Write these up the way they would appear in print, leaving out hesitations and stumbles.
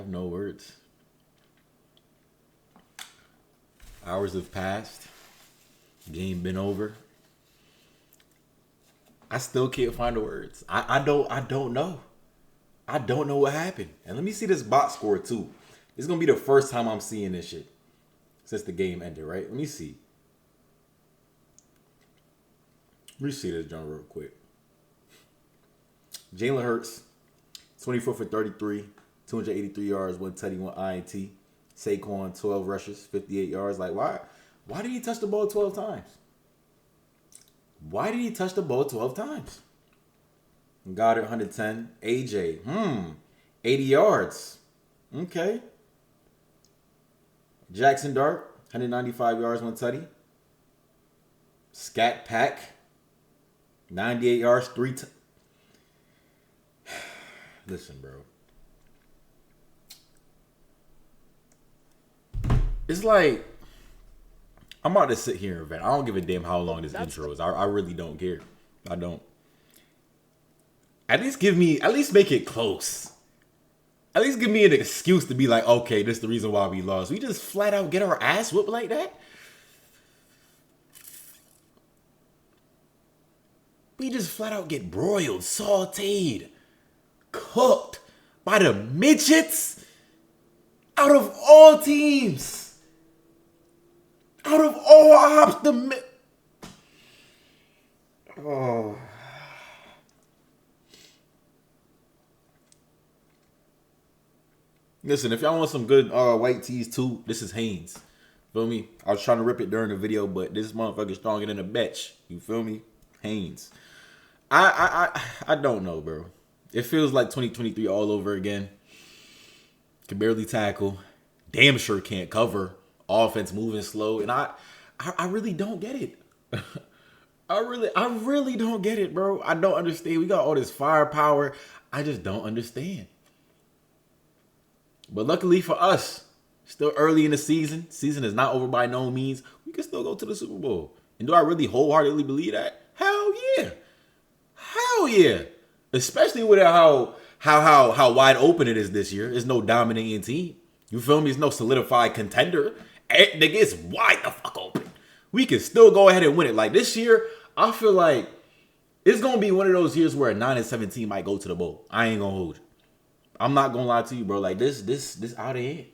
have no words. Hours have passed. Game been over. I still can't find the words. I don't know. I don't know what happened. And let me see this box score too. It's gonna be the first time I'm seeing this shit since the game ended, right? Let me see. Let me see this jump real quick. Jalen Hurts, 24 for 33, 283 yards, 1 tutty, 1 INT. Saquon, 12 rushes, 58 yards. Like, why did he touch the ball 12 times? Why did he touch the ball 12 times? Goddard, 110. AJ, 80 yards. Okay. Jackson Dart, 195 yards, 1 tutty. Scat Pack, 98 yards, 3 Listen, bro. It's like, I'm about to sit here and vent. I don't give a damn how long this intro is. I really don't care. I don't. At least make it close. At least give me an excuse to be like, okay, this is the reason why we lost. We just flat out get our ass whooped like that? We just flat out get broiled, sauteed, cooked by the midgets out of all teams. Out of all ops, oh. Listen, if y'all want some good white tees too, this is Hanes. Feel me? I was trying to rip it during the video, but this motherfucker's stronger than a bitch. You feel me? Hanes. I don't know, bro. It feels like 2023 all over again. Can barely tackle. Damn sure can't cover. Offense moving slow, and I really don't get it. I really don't get it, bro. I don't understand. We got all this firepower. I just don't understand. But luckily for us, still early in the season. Season is not over by no means. We can still go to the Super Bowl. And do I really wholeheartedly believe that? Hell yeah. Hell yeah. Especially with how wide open it is this year. There's no dominating team. You feel me? It's no solidified contender. Nigga, it's wide the fuck open. We can still go ahead and win it. Like this year, I feel like it's gonna be one of those years where a 9-17 might go to the bowl. I ain't gonna hold you. I'm not gonna lie to you, bro. Like this out of here.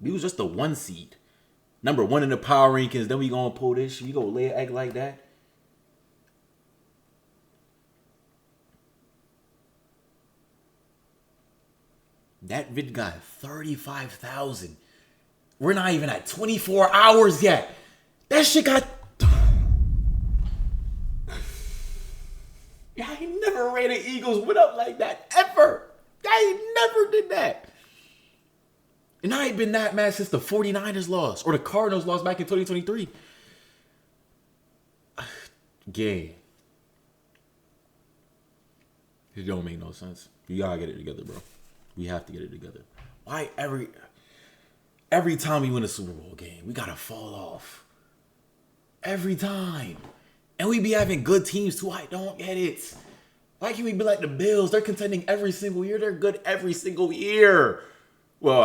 We was just the 1 seed. Number 1 in the power rankings. Then we gonna pull this. We gonna lay an egg like that. That vid got 35,000. We're not even at 24 hours yet. That shit got... Yeah, I ain't never ran an Eagles win up like that, ever. I ain't never did that. And I ain't been that mad since the 49ers lost or the Cardinals lost back in 2023. Game. It don't make no sense. You gotta get it together, bro. We have to get it together. Why every time we win a Super Bowl game, we gotta fall off. Every time. And we be having good teams too. I don't get it. Why can't we be like the Bills? They're contending every single year. They're good every single year. Well,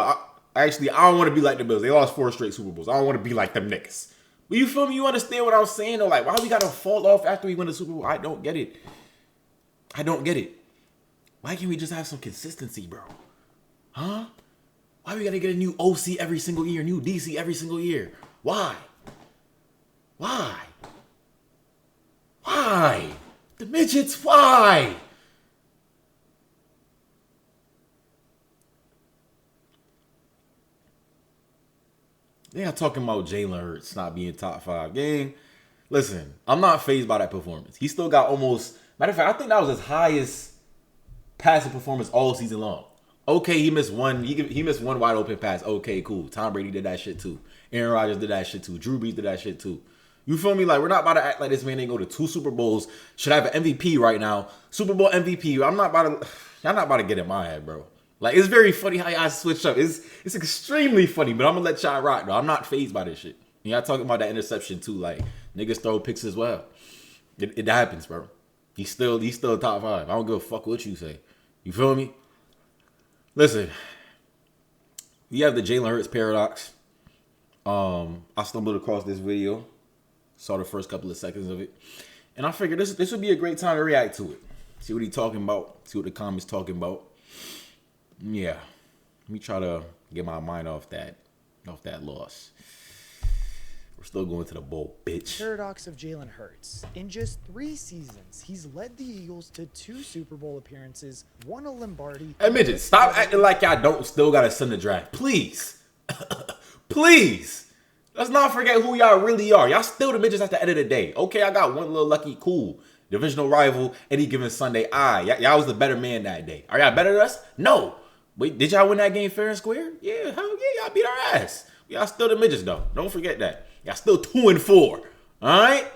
I don't want to be like the Bills. They lost 4 straight Super Bowls. I don't want to be like them niggas. But you feel me? You understand what I was saying? Though? Like, why we gotta fall off after we win a Super Bowl? I don't get it. I don't get it. Why can't we just have some consistency, bro? Huh? Why we gotta get a new OC every single year, new DC every single year? Why? Why? Why? The midgets, why? They are talking about Jalen Hurts not being top 5 game. Listen, I'm not fazed by that performance. He still got almost... Matter of fact, I think that was his highest passing performance all season long. Okay, he missed one. He missed one wide open pass. Okay, cool. Tom Brady did that shit too. Aaron Rodgers did that shit too. Drew Brees did that shit too. You feel me? Like, we're not about to act like this man ain't go to 2 Super Bowls. Should have an MVP right now. Super Bowl MVP. Y'all not about to get in my head, bro. Like, it's very funny how y'all switch up. It's extremely funny, but I'm gonna let y'all rock though. I'm not fazed by this shit. And y'all talking about that interception too. Like, niggas throw picks as well. It happens, bro. He's still top 5. I don't give a fuck what you say. You feel me? Listen, We have the Jalen Hurts paradox. I stumbled across this video, saw the first couple of seconds of it, and I figured this would be a great time to react to it. See what he's talking about. See what the comments talking about. Yeah, let me try to get my mind off that loss. We're still going to the bowl, bitch. Paradox of Jalen Hurts. In just 3 seasons, he's led the Eagles to 2 Super Bowl appearances, won a Lombardi. Hey, midget, stop acting like y'all don't still got to send the draft. Please. Please. Let's not forget who y'all really are. Y'all still the midgets at the end of the day. Okay, I got one little lucky, cool. Divisional rival, any given Sunday. Y'all was the better man that day. Are y'all better than us? No. Wait, did y'all win that game fair and square? Yeah, hell yeah, y'all beat our ass. Y'all still the midgets, though. Don't forget that. Y'all still 2-4. All right?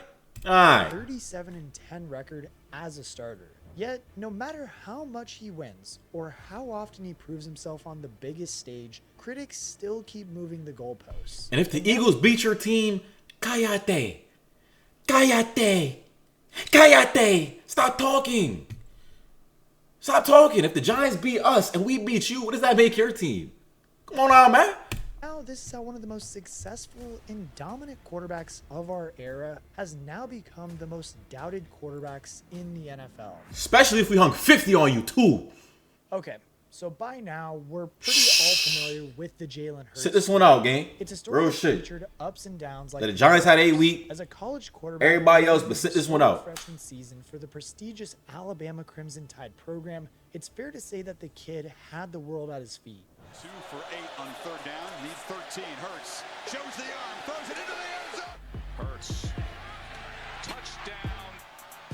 All right. 37-10 record as a starter. Yet, no matter how much he wins or how often he proves himself on the biggest stage, critics still keep moving the goalposts. And if the Eagles beat your team, cállate. Cállate. Cállate. Stop talking. Stop talking. If the Giants beat us and we beat you, what does that make your team? Come on now, man. Now, this is how one of the most successful and dominant quarterbacks of our era has now become the most doubted quarterbacks in the NFL. Especially if we hung 50 on you, too. Okay, so by now, we're pretty all familiar with the Jalen Hurts. Sit this one out, gang. It's a story Real that shit. featured ups and downs like That the Giants had 8 weeks. as a college quarterback. Everybody else, but sit this one out. Freshman season for the prestigious Alabama Crimson Tide program. It's fair to say that the kid had the world at his feet. 2 for 8 on 3rd down. Need 13. Hurts shows the arm, throws it into the end zone. Hurts. Touchdown.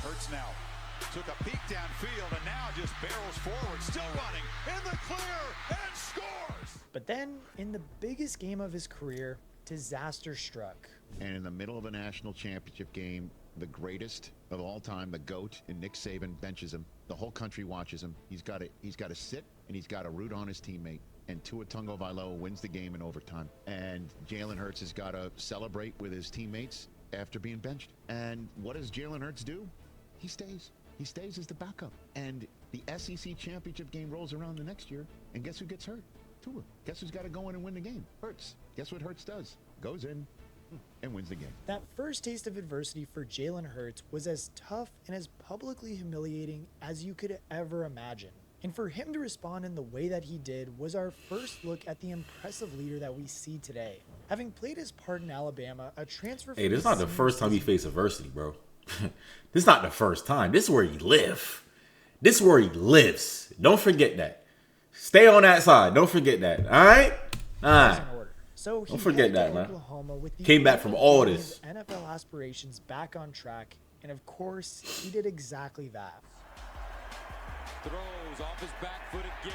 Hurts now took a peek downfield and now just barrels forward. Still running in the clear and scores. But then, in the biggest game of his career, disaster struck. And in the middle of a national championship game, the greatest of all time, the GOAT, and Nick Saban benches him. The whole country watches him. He's got to sit and he's got to root on his teammate. And Tua Tagovailoa wins the game in overtime. And Jalen Hurts has got to celebrate with his teammates after being benched. And what does Jalen Hurts do? He stays. He stays as the backup. And the SEC championship game rolls around the next year. And guess who gets hurt? Tua. Guess who's got to go in and win the game? Hurts. Guess what Hurts does? Goes in and wins the game. That first taste of adversity for Jalen Hurts was as tough and as publicly humiliating as you could ever imagine. And for him to respond in the way that he did was our first look at the impressive leader that we see today. Having played his part in Alabama, a transfer... Hey, this is not the first time he faced adversity, bro. This is not the first time. This is where he lives. This is where he lives. Don't forget that. Stay on that side. Don't forget that. All right? All right. So don't forget that, man. With came back from all this. NFL aspirations back on track. And of course, he did exactly that. Throws off his back foot again.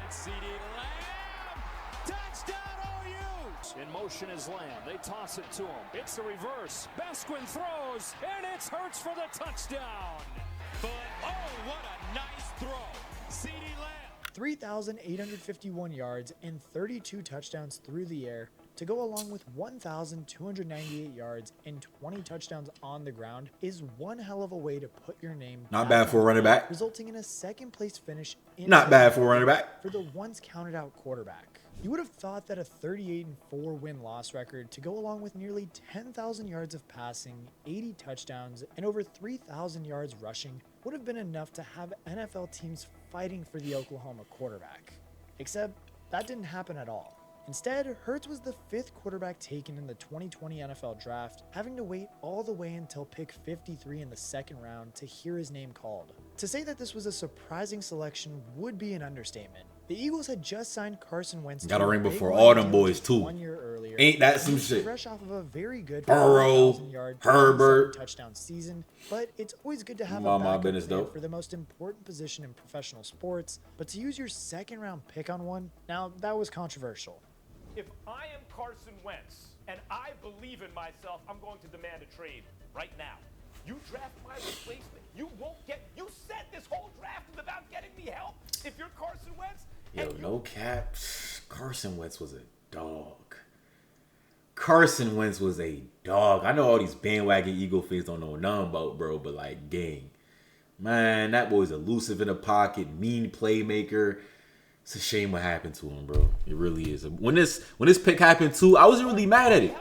CD Lamb. Touchdown OU. In motion is Lamb. They toss it to him. It's the reverse. Besquin throws, and it's Hurts for the touchdown. But oh, what a nice throw. CD Lamb. 3,851 yards and 32 touchdowns through the air to go along with 1,298 yards and 20 touchdowns on the ground is one hell of a way to put your name. Not bad for a running back. Resulting in a second place finish. Not bad for a running back. For the once counted out quarterback. You would have thought that a 38-4 win-loss record to go along with nearly 10,000 yards of passing, 80 touchdowns, and over 3,000 yards rushing would have been enough to have NFL teams fighting for the Oklahoma quarterback. Except that didn't happen at all. Instead, Hurts was the 5th quarterback taken in the 2020 NFL Draft, having to wait all the way until pick 53 in the 2nd round to hear his name called. To say that this was a surprising selection would be an understatement. The Eagles had just signed Carson Wentz. Got a ring before all them boys too. 1 year earlier. Ain't that some shit? Fresh off of a very good Burrow, Herbert, touchdown season, but it's always good to have a backup business plan though. for the most important position in professional sports. But to use your 2nd round pick on one, now that was controversial. If I am Carson Wentz and I believe in myself, I'm going to demand a trade right now. You draft my replacement, you won't get. You said this whole draft is about getting me help. If you're Carson Wentz. Yo, no cap. Carson Wentz was a dog. Carson Wentz was a dog. I know all these bandwagon Eagle fans don't know nothing about, bro, but like, gang. Man, that boy's elusive in the pocket, mean playmaker. It's a shame what happened to him, bro. It really is. When this pick happened too, I wasn't really mad at it.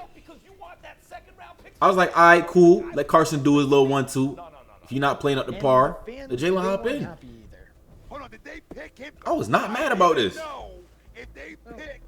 I was like, all right, cool. Let Carson do his little 1-2. If you're not playing up to par, let Jalen hop in. Hold on, did they pick him? I was not mad about this. No, if they pick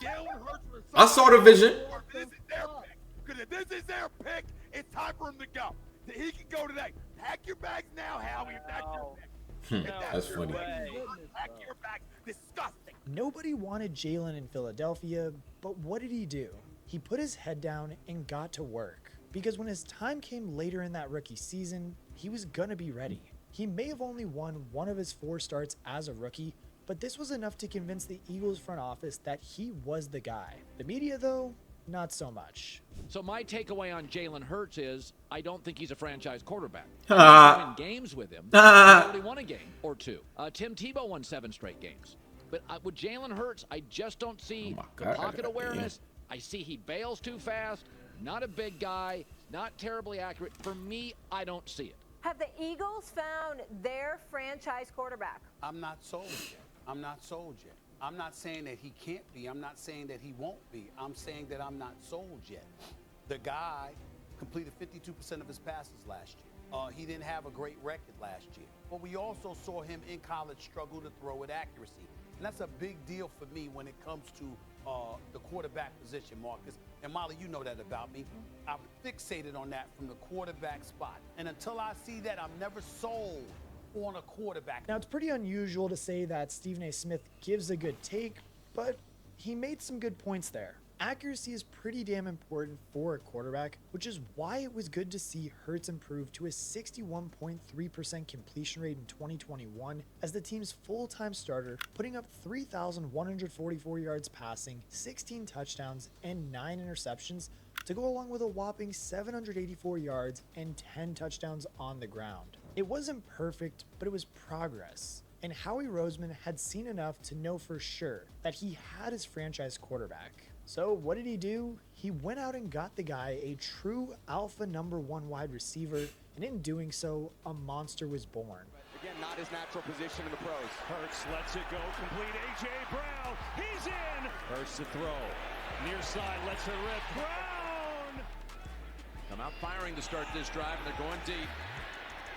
Jalen Hurts, I saw the vision. This is their pick. Because if this is their pick, it's time for him to go. He can go today. Pack your bags now, Howie. If that's your pick. That's funny. Pack your bags. Disgusting. Nobody wanted Jalen in Philadelphia, but what did he do? He put his head down and got to work. Because when his time came later in that rookie season, he was gonna be ready. He may have only won one of his 4 starts as a rookie, but this was enough to convince the Eagles front office that he was the guy. The media, though, not so much. So my takeaway on Jalen Hurts is I don't think he's a franchise quarterback. Ah. Win games with him. Ah. He already won a game or 2. Tim Tebow won 7 straight games. But with Jalen Hurts, I just don't see the pocket awareness. I see he bails too fast. Not a big guy. Not terribly accurate. For me, I don't see it. Have the Eagles found their franchise quarterback? I'm not sold yet. I'm not sold yet. I'm not saying that he can't be. I'm not saying that he won't be. I'm saying that I'm not sold yet. The guy completed 52% of his passes last year. He didn't have a great record last year. But we also saw him in college struggle to throw with accuracy. And that's a big deal for me when it comes to the quarterback position, Marcus. And Molly, you know that about me. I'm fixated on that from the quarterback spot. And until I see that, I'm never sold on a quarterback. Now, it's pretty unusual to say that Stephen A. Smith gives a good take, but he made some good points there. Accuracy is pretty damn important for a quarterback, which is why it was good to see Hurts improve to a 61.3% completion rate in 2021 as the team's full-time starter, putting up 3,144 yards passing, 16 touchdowns, and 9 interceptions to go along with a whopping 784 yards and 10 touchdowns on the ground. It wasn't perfect, but it was progress. And Howie Roseman had seen enough to know for sure that he had his franchise quarterback. So what did he do? He went out and got the guy a true alpha number 1 wide receiver, and in doing so, a monster was born. Again, not his natural position in the pros. Hurts lets it go, complete A.J. Brown. He's in. Hurts to throw. Near side, lets it rip. Brown. Come out firing to start this drive, and they're going deep.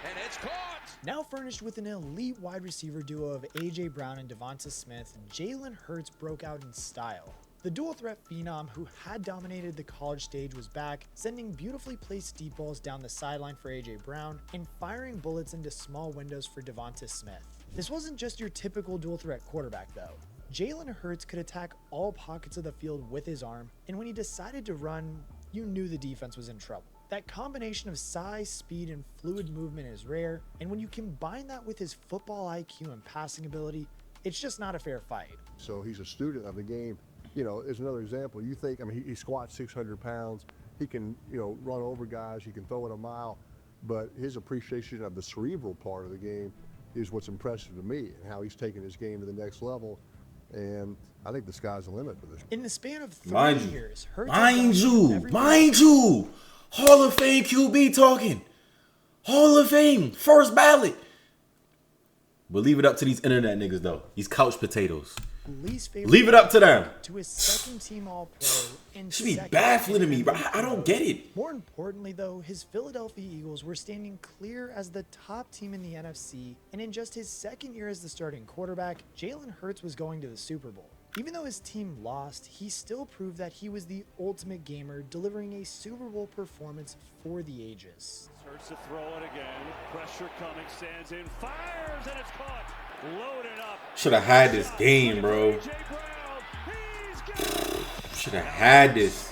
And it's caught! Now furnished with an elite wide receiver duo of A.J. Brown and Devonta Smith, Jalen Hurts broke out in style. The dual-threat phenom who had dominated the college stage was back, sending beautifully placed deep balls down the sideline for A.J. Brown and firing bullets into small windows for Devonta Smith. This wasn't just your typical dual-threat quarterback, though. Jalen Hurts could attack all pockets of the field with his arm, and when he decided to run, you knew the defense was in trouble. That combination of size, speed, and fluid movement is rare, and when you combine that with his football IQ and passing ability, it's just not a fair fight. So he's a student of the game. You know, as another example, you think, I mean, he squats 600 pounds. He can, you know, run over guys. He can throw it a mile. But his appreciation of the cerebral part of the game is what's impressive to me, and how he's taken his game to the next level. And I think the sky's the limit for this. In the span of 3 years, Hurts mind you, Hall of Fame QB talking. Hall of Fame, first ballot. But leave it up to these internet niggas, though. These couch potatoes. Leave it up to them. To his second team All-Pro and should be baffling to me, bro. I don't get it. More importantly, though, his Philadelphia Eagles were standing clear as the top team in the NFC, and in just his second year as the starting quarterback, Jalen Hurts was going to the Super Bowl. Even though his team lost, he still proved that he was the ultimate gamer, delivering a Super Bowl performance for the ages. Hurts to throw it again. Pressure coming, stands in, fires, and it's caught. Loaded up. Should have had this game, bro. Should have had this.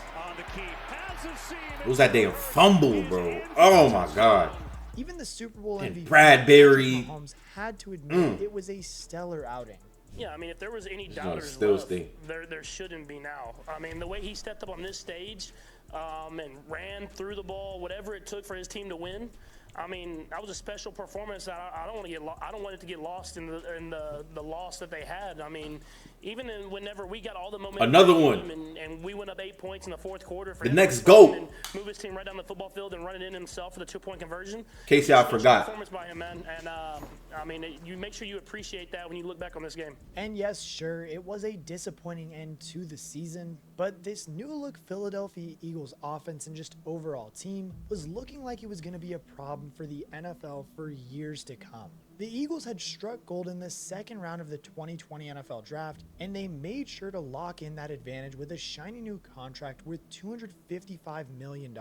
It was that damn fumble, bro. Oh my God. Even the Super Bowl and MVP Bradbury Mahomes had to admit it was a stellar outing. Yeah, I mean, if there was any doubters there shouldn't be now. I mean, the way he stepped up on this stage and ran through the ball, whatever it took for his team to win. I mean, that was a special performance. I don't want to get. I don't want it to get lost in the loss that they had. I mean, even whenever we got all the momentum, another one, and we went up 8 points in the fourth quarter. For the next GOAT, move his team right down the football field and run it in himself for the 2-point conversion. Casey, I forgot. Performance by him, man. And I mean, you make sure you appreciate that when you look back on this game. And yes, sure, it was a disappointing end to the season, but this new-look Philadelphia Eagles offense and just overall team was looking like it was going to be a problem for the NFL for years to come. The Eagles had struck gold in the second round of the 2020 NFL Draft, and they made sure to lock in that advantage with a shiny new contract worth $255 million.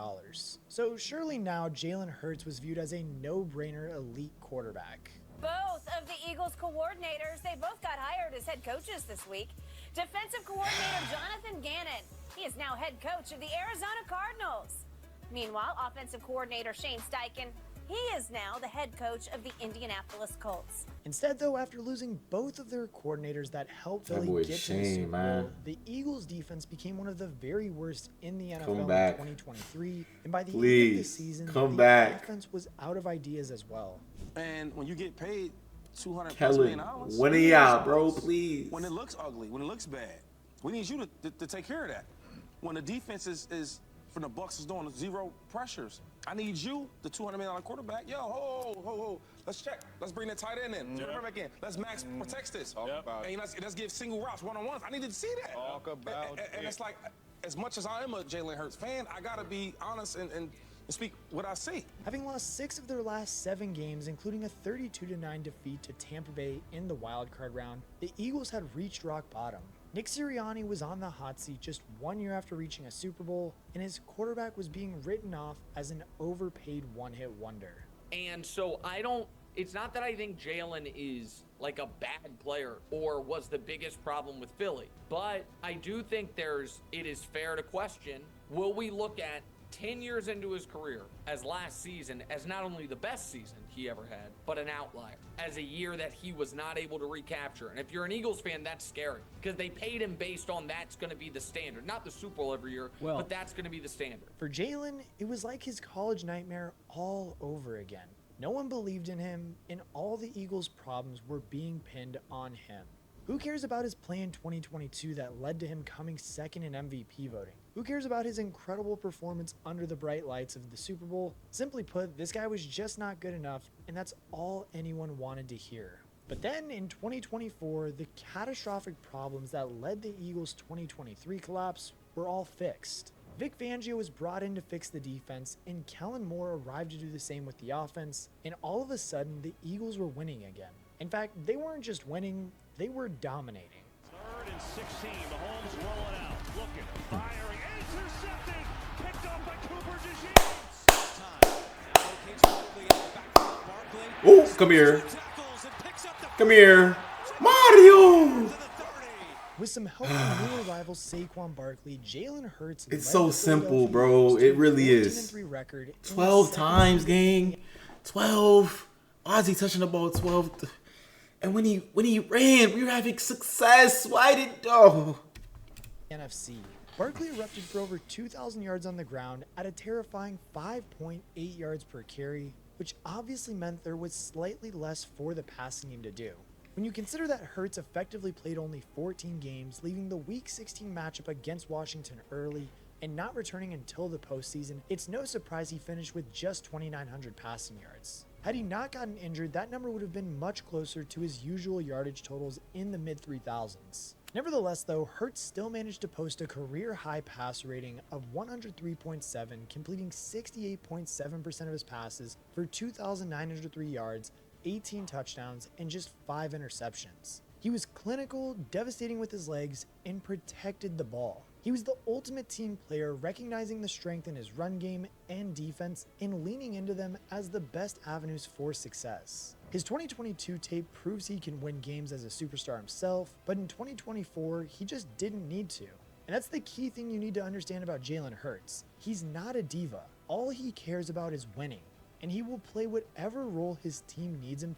So surely now Jalen Hurts was viewed as a no-brainer elite quarterback. Both of the Eagles coordinators, they both got hired as head coaches this week. Defensive coordinator Jonathan Gannon, he is now head coach of the Arizona Cardinals. Meanwhile, offensive coordinator Shane Steichen, he is now the head coach of the Indianapolis Colts. Instead, though, after losing both of their coordinators that helped Philly get to the Super Bowl, the Eagles' defense became one of the very worst in the NFL in 2023. And by the end of the season, the defense was out of ideas as well. And when you get paid $200 Kellen, million, when he out, bro, please. When it looks ugly, when it looks bad, we need you to take care of that. When the defense is from the Bucs is doing zero pressures, I need you, the $200 million quarterback. Yo, ho, let's check. Let's bring the tight end in. Back in. Let's max protect this. And let's give single routes, one-on-ones. I needed to see that. Talk about it. And it's like, as much as I am a Jalen Hurts fan, I gotta be honest and speak what I see. Having lost 6 of their last 7 games, including a 32-9 defeat to Tampa Bay in the wildcard round, the Eagles had reached rock bottom. Nick Sirianni was on the hot seat just 1 year after reaching a Super Bowl, and his quarterback was being written off as an overpaid one-hit wonder. And so it's not that I think Jalen is like a bad player or was the biggest problem with Philly, but I do think it is fair to question, will we look at 10 years into his career as last season as not only the best season he ever had, but an outlier, as a year that he was not able to recapture. And if you're an Eagles fan, that's scary because they paid him based on that's going to be the standard, not the Super Bowl every year, but that's going to be the standard. For Jalen, it was like his college nightmare all over again. No one believed in him, and all the Eagles' problems were being pinned on him. Who cares about his play in 2022 that led to him coming second in MVP voting? Who cares about his incredible performance under the bright lights of the Super Bowl? Simply put, this guy was just not good enough, and that's all anyone wanted to hear. But then in 2024, the catastrophic problems that led the Eagles' 2023 collapse were all fixed. Vic Fangio was brought in to fix the defense, and Kellen Moore arrived to do the same with the offense, and all of a sudden, the Eagles were winning again. In fact, they weren't just winning, they were dominating. 3rd and 16, Mahomes rolling out, looking, firing, intercepted, picked up by Cooper DeJean. Oh, come here. Come here. Mario! With some help from newer rival Saquon Barkley, Jalen Hurts. It's so simple, bro. It really is. 12 times, gang. 12. Why is he touching the ball 12? And when he ran, we were having success. Why did NFC. Barkley erupted for over 2,000 yards on the ground at a terrifying 5.8 yards per carry, which obviously meant there was slightly less for the passing game to do. When you consider that Hurts effectively played only 14 games, leaving the Week 16 matchup against Washington early and not returning until the postseason, it's no surprise he finished with just 2,900 passing yards. Had he not gotten injured, that number would have been much closer to his usual yardage totals in the mid-3000s. Nevertheless, though, Hurts still managed to post a career-high pass rating of 103.7, completing 68.7% of his passes for 2,903 yards, 18 touchdowns, and just 5 interceptions. He was clinical, devastating with his legs, and protected the ball. He was the ultimate team player, recognizing the strength in his run game and defense and leaning into them as the best avenues for success. His 2022 tape proves he can win games as a superstar himself, but in 2024, he just didn't need to. And that's the key thing you need to understand about Jalen Hurts. He's not a diva. All he cares about is winning, and he will play whatever role his team needs him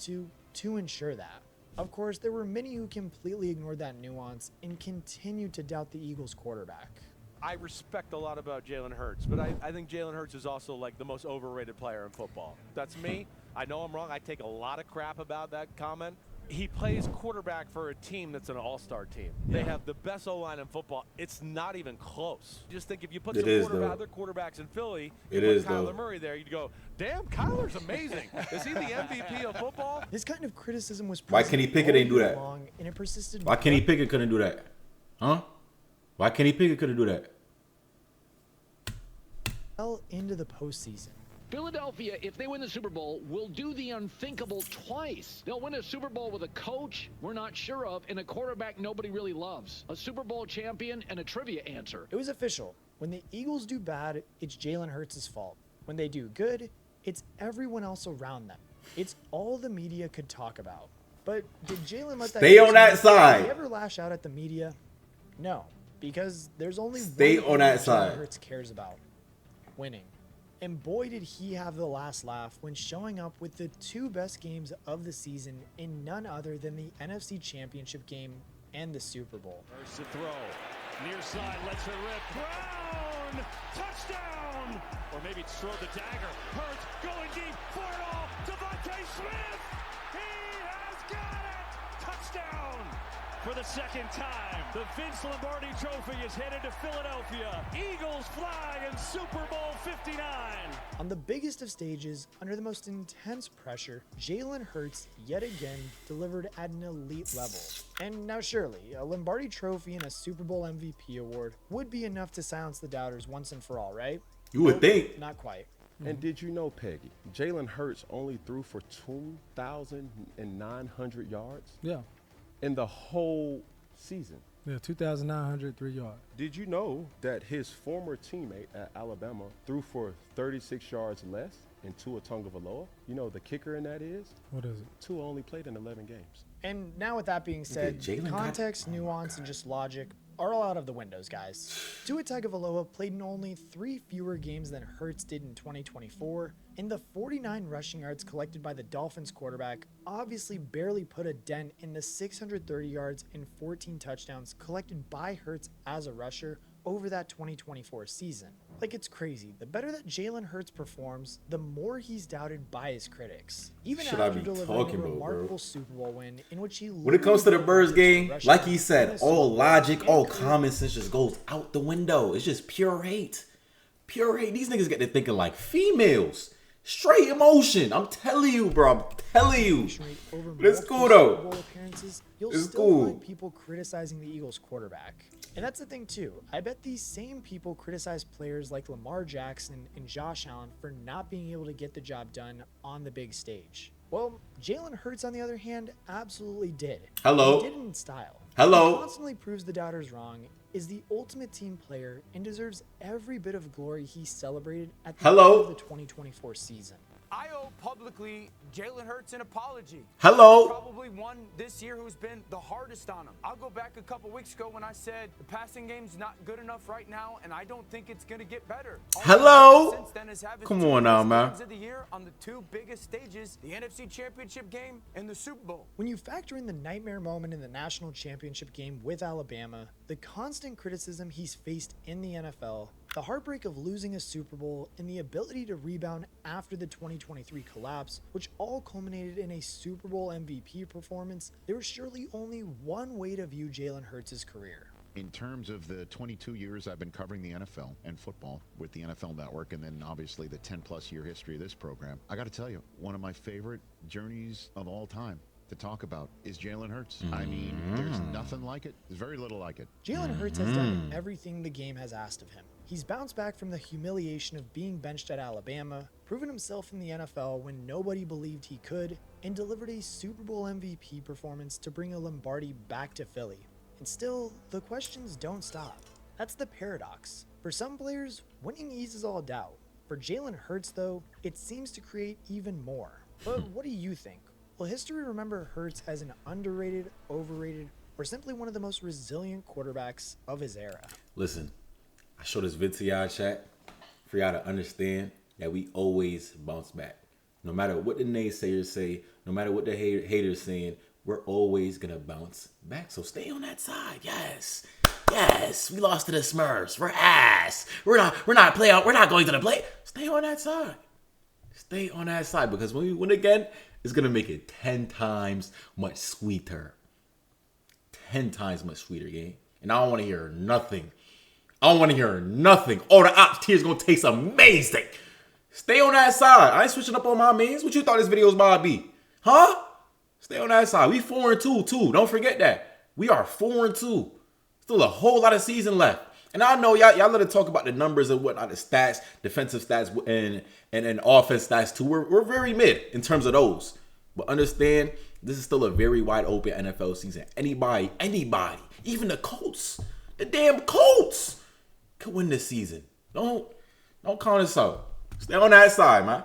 to ensure that. Of course, there were many who completely ignored that nuance and continued to doubt the Eagles quarterback. I respect a lot about Jalen Hurts, but I think Jalen Hurts is also like the most overrated player in football. That's me. I know I'm wrong. I take a lot of crap about that comment. he plays quarterback for a team that's an all-star team. Yeah. They have the best O-line in football. It's not even close. Just think if you put some other quarterbacks in Philly, you put Kyler Murray there, you'd go, damn, Kyler's amazing. Is he the MVP of football? This kind of criticism was Why Kenny Pickett didn't do that? And it persisted. Why Kenny Pickett couldn't do that? Huh? Why Kenny Pickett couldn't do that? Well, into the postseason. Philadelphia, if they win the Super Bowl, will do the unthinkable twice. They'll win a Super Bowl with a coach we're not sure of and a quarterback nobody really loves. A Super Bowl champion and a trivia answer. It was official. When the Eagles do bad, it's Jalen Hurts' fault. When they do good, it's everyone else around them. It's all the media could talk about. But did Jalen let that stay on that side? Did he ever lash out at the media? No, because there's only stay one on that thing side. Jalen Hurts cares about: winning. And boy, did he have the last laugh when showing up with the two best games of the season in none other than the NFC Championship game and the Super Bowl. First to throw. Near side, lets her rip. Brown! Touchdown! Or maybe throw the dagger. Hurts going deep for it all. Devontae Smith! He has got it! Touchdown! For the second time, the Vince Lombardi Trophy is headed to Philadelphia. Eagles fly in Super Bowl 59. On the biggest of stages, under the most intense pressure, Jalen Hurts yet again delivered at an elite level. And now surely, a Lombardi Trophy and a Super Bowl MVP award would be enough to silence the doubters once and for all, right? You would think. Not quite. And did you know, Peggy, Jalen Hurts only threw for 2,900 yards? Yeah. In the whole season. Yeah, 2,903 yards. Did you know that his former teammate at Alabama threw for 36 yards less in Tua Tagovailoa? You know the kicker in that is? What is it? Tua only played in 11 games. And now with that being said, context, nuance, and just logic are all out of the windows, guys. Tua Tagovailoa played in only 3 fewer games than Hurts did in 2024, and the 49 rushing yards collected by the Dolphins quarterback obviously barely put a dent in the 630 yards and 14 touchdowns collected by Hurts as a rusher over that 2024 season. Like, it's crazy. The better that Jalen Hurts performs, the more he's doubted by his critics. Even after delivering a remarkable Super Bowl win in which he when it comes to the Birds game, like he said, all logic, all common sense just goes out the window. It's just pure hate. Pure hate. These niggas get to thinking like females. Straight emotion. I'm telling you, bro. I'm telling you. But it's cool, though. You'll still find people criticizing the Eagles quarterback. And that's the thing, too. I bet these same people criticize players like Lamar Jackson and Josh Allen for not being able to get the job done on the big stage. Well, Jalen Hurts, on the other hand, absolutely did. Hello. He did it in style. Hello. He constantly proves the doubters wrong, is the ultimate team player, and deserves every bit of glory he celebrated at the end of the 2024 season. I owe publicly Jalen Hurts an apology. Hello. Probably one this year who's been the hardest on him. I'll go back a couple weeks ago when I said the passing game's not good enough right now, and I don't think it's going to get better. Hello. Come on now, man. Of the year on the 2 biggest stages, the NFC Championship game and the Super Bowl. When you factor in the nightmare moment in the national championship game with Alabama, the constant criticism he's faced in the NFL, the heartbreak of losing a Super Bowl, and the ability to rebound after the 2023 collapse, which all culminated in a Super Bowl MVP performance, there was surely only one way to view Jalen Hurts' career. In terms of the 22 years I've been covering the NFL and football with the NFL Network, and then obviously the 10-plus year history of this program, I got to tell you, one of my favorite journeys of all time to talk about is Jalen Hurts. I mean, there's nothing like it. There's very little like it. Jalen Hurts has done everything the game has asked of him. He's bounced back from the humiliation of being benched at Alabama, proven himself in the NFL when nobody believed he could, and delivered a Super Bowl MVP performance to bring a Lombardi back to Philly. And still, the questions don't stop. That's the paradox. For some players, winning eases all doubt. For Jalen Hurts, though, it seems to create even more. But what do you think? Will history remember Hurts as an underrated, overrated, or simply one of the most resilient quarterbacks of his era? Listen, I showed this vid to y'all, chat, for y'all to understand that we always bounce back. No matter what the naysayers say, no matter what the haters saying, we're always gonna bounce back. So stay on that side. Yes. We lost to the Smurfs. We're ass. We're not playoff. We're not going to the play. Stay on that side. Stay on that side, because when we win again, it's going to make it 10 times much sweeter. 10 times much sweeter, gang. And I don't want to hear nothing. I don't want to hear nothing. Oh, the ops tier is going to taste amazing. Stay on that side. I ain't switching up on my mains. What you thought this video was about to be? Huh? Stay on that side. We 4-2 too. Don't forget that. We are 4-2. Still a whole lot of season left. And I know y'all let us talk about the numbers and whatnot, the stats, defensive stats, and offense stats too. We're very mid in terms of those. But understand, this is still a very wide open NFL season. Anybody, even the Colts, the damn Colts could win this season. Don't count us out. Stay on that side, man.